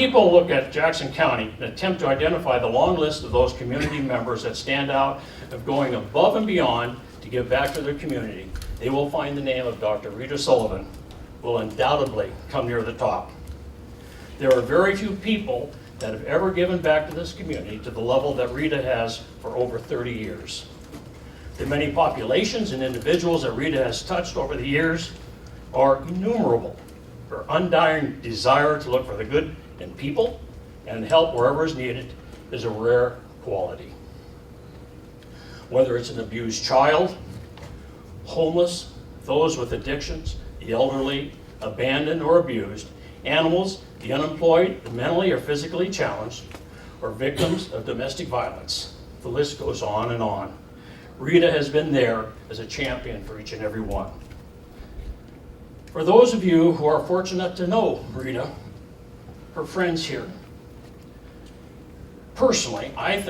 people look at Jackson County and attempt to identify the long list of those community members that stand out of going above and beyond to give back to their community, they will find the name of Dr. Rita Sullivan will undoubtedly come near the top. There are very few people that have ever given back to this community to the level that Rita has for over 30 years. The many populations and individuals that Rita has touched over the years are innumerable. Her undying desire to look for the good in people and help wherever is needed is a rare quality. Whether it's an abused child, homeless, those with addictions, the elderly, abandoned or abused, animals, the unemployed, the mentally or physically challenged, or victims of domestic violence. The list goes on and on. Rita has been there as a champion for each and every one. For those of you who are fortunate to know Rita, her friends here, personally, I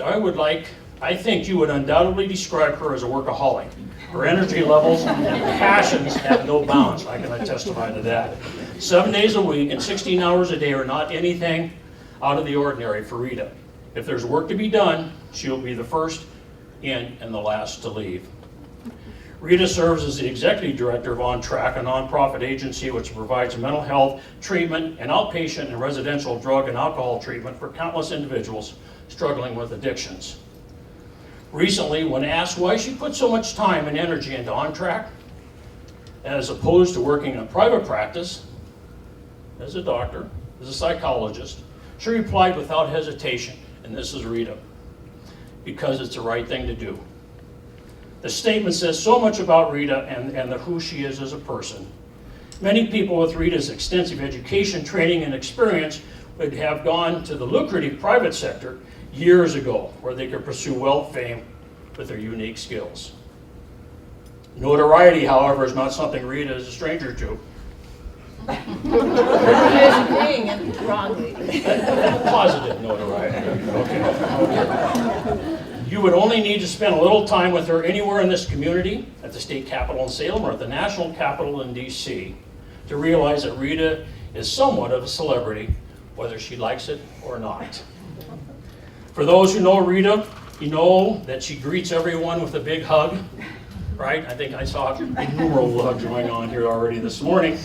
think you would undoubtedly describe her as a workaholic. Her energy levels and passions have no bounds. I can testify to that. 7 days a week and 16 hours a day are not anything out of the ordinary for Rita. If there's work to be done, she'll be the first in and the last to leave. Rita serves as the executive director of On Track, a nonprofit agency which provides mental health treatment and outpatient and residential drug and alcohol treatment for countless individuals struggling with addictions. Recently, when asked why she put so much time and energy into On Track, as opposed to working in a private practice, as a doctor, as a psychologist, she replied without hesitation, and this is Rita, because it's the right thing to do. The statement says so much about Rita and who she is as a person. Many people with Rita's extensive education, training, and experience would have gone to the lucrative private sector years ago, where they could pursue wealth, fame with their unique skills. Notoriety, however, is not something Rita is a stranger to. Saying it wrongly. Positive notoriety. Okay. You would only need to spend a little time with her anywhere in this community, at the state capitol in Salem or at the national capitol in DC, to realize that Rita is somewhat of a celebrity, whether she likes it or not. For those who know Rita, you know that she greets everyone with a big hug, right? I think I saw innumerable hugs going on here already this morning.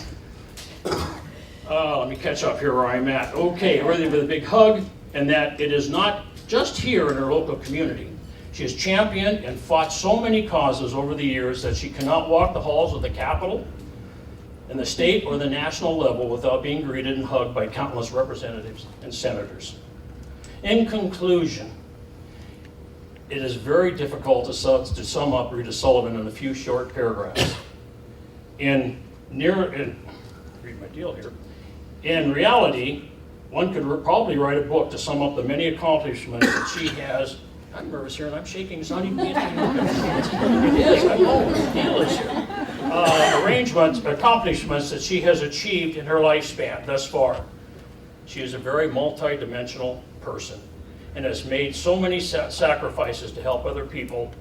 Let me catch up here where I'm at. Okay, really with a big hug, and that it is not just here in her local community. She has championed and fought so many causes over the years that she cannot walk the halls of the Capitol in the state or the national level without being greeted and hugged by countless representatives and senators. In conclusion, it is very difficult to sum up Rita Sullivan in a few short paragraphs. Read my deal here. In reality, one could probably write a book to sum up the many accomplishments that she has. I'm nervous here and I'm shaking. It's not even me. It is. I know what the deal is here. Accomplishments that she has achieved in her lifespan thus far. She is a very multi-dimensional person and has made so many sacrifices to help other people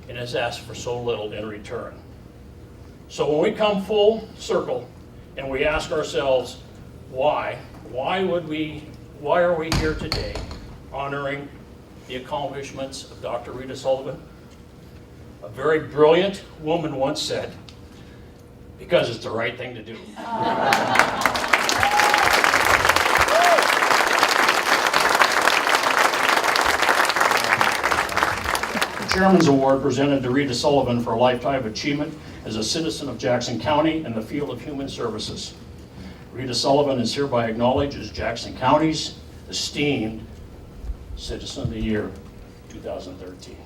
and has asked for so little in return. So when we come full circle and we ask ourselves, why are we here today honoring the accomplishments of Dr. Rita Sullivan? A very brilliant woman once said, because it's the right thing to do. The Chairman's Award presented to Rita Sullivan for a lifetime achievement as a citizen of Jackson County in the field of human services. Rita Sullivan is hereby acknowledged as Jackson County's esteemed Citizen of the Year 2013.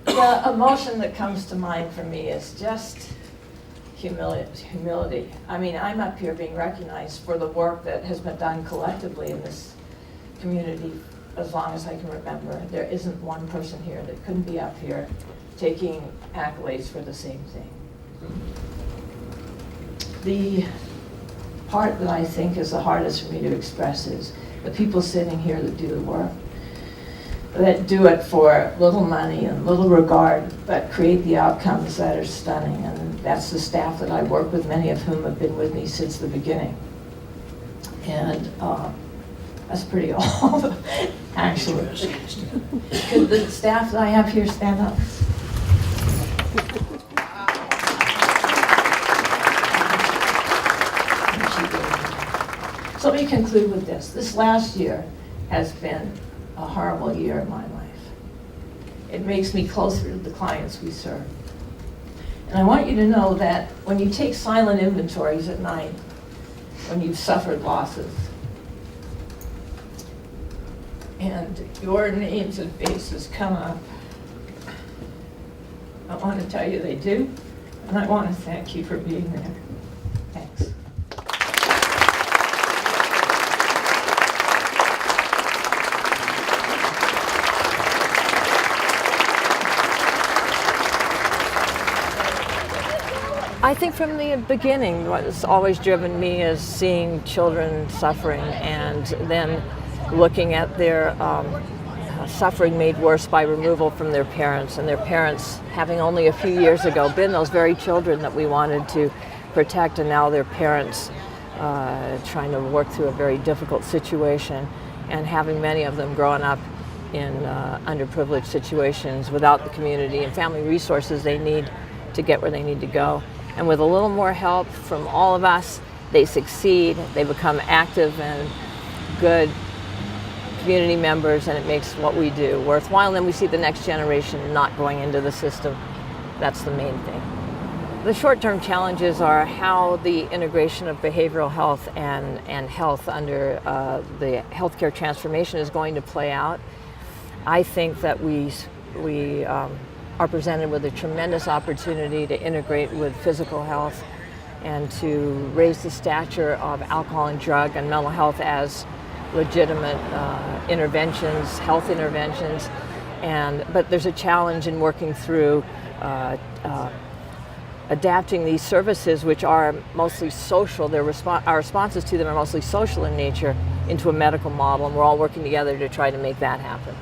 The emotion that comes to mind for me is just humility. I mean, I'm up here being recognized for the work that has been done collectively in this community as long as I can remember. There isn't one person here that couldn't be up here taking accolades for the same thing. The part that I think is the hardest for me to express is the people sitting here that do the work. that do it for little money and little regard, but create the outcomes that are stunning. And that's the staff that I work with, many of whom have been with me since the beginning. And that's pretty old, actually. Could the staff that I have here stand up? So let me conclude with this. This last year has been a horrible year in my life. It makes me closer to the clients we serve. And I want you to know that when you take silent inventories at night, when you've suffered losses, and your names and faces come up, I want to tell you they do, and I want to thank you for being there. Thanks. I think from the beginning, what's always driven me is seeing children suffering and then looking at their suffering made worse by removal from their parents, and their parents having only a few years ago been those very children that we wanted to protect, and now their parents trying to work through a very difficult situation, and having many of them growing up in underprivileged situations without the community and family resources they need to get where they need to go. And with a little more help from all of us, they succeed, they become active and good community members, and it makes what we do worthwhile. And then we see the next generation not going into the system. That's the main thing. The short-term challenges are how the integration of behavioral health and health under the healthcare transformation is going to play out. I think that we are presented with a tremendous opportunity to integrate with physical health and to raise the stature of alcohol and drug and mental health as legitimate interventions, health interventions. But there's a challenge in working through adapting these services, which are mostly social. Our responses to them are mostly social in nature, into a medical model, and we're all working together to try to make that happen.